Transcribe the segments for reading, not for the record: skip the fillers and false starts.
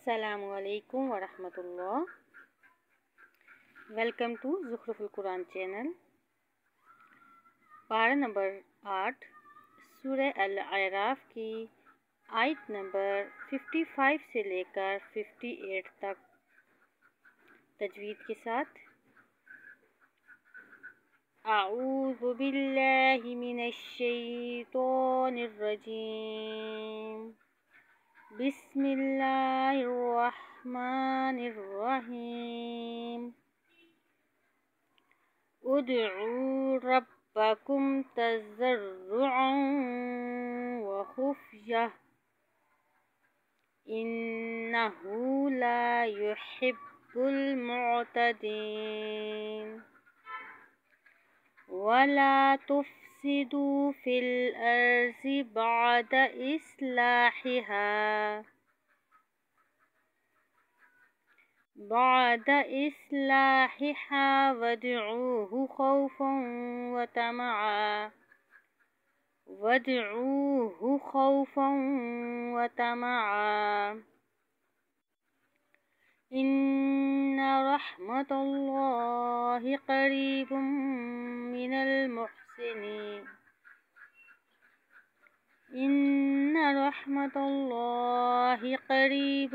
السلام علیکم ورحمۃ اللہ۔ ویلکم ٹو زخرف القرآن چینل۔ پارہ نمبر 8 سورہ الاعراف کی آیت نمبر 55 سے لے کر 58 تک تجوید کے ساتھ۔ اعوذ باللہ من الشیطان الرجیم، بسم اللہ الرحمن الرحیم۔ ادعوا ربکم تضرعا وخفیہ انہ لا يحب المعتدین، ولا تفسدوا في الأرض بعد إصلاحها وادعوه خوفا وطمعا إن رحمة الله قريب من المحسنين، إن رحمة الله قريب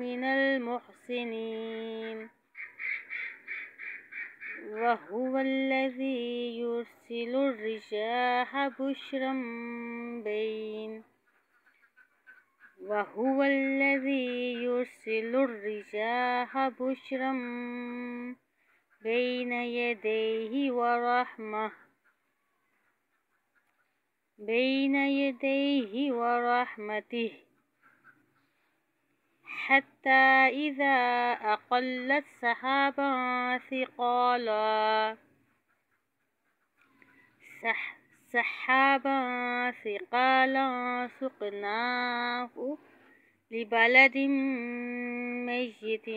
من المحسنين، وهو الذي يرسل الرياح بشرا بين يديه ورحمته، حتى إذا أقلت سحابا ثقالا سقناه لبلد ميت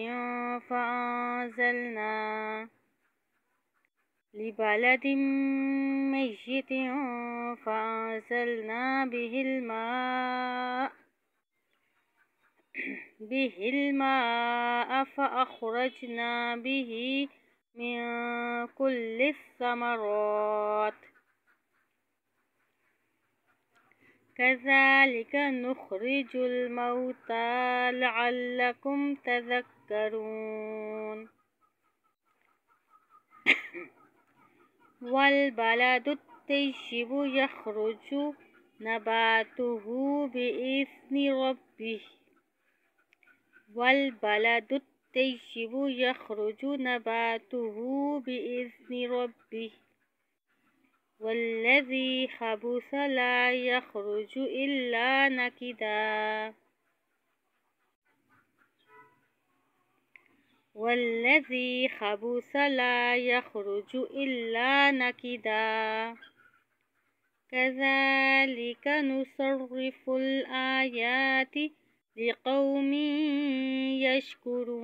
فأنزلنا به الماء فأخرجنا به من كل الثمرات، كذلك نخرج الموتى لعلكم تذكرون۔ والبلد الطيب يخرج نباته بإذن ربه، والذي خبث لا يخرج إلا نكدا، كذلك نصرف الآيات لقوم يشكرون۔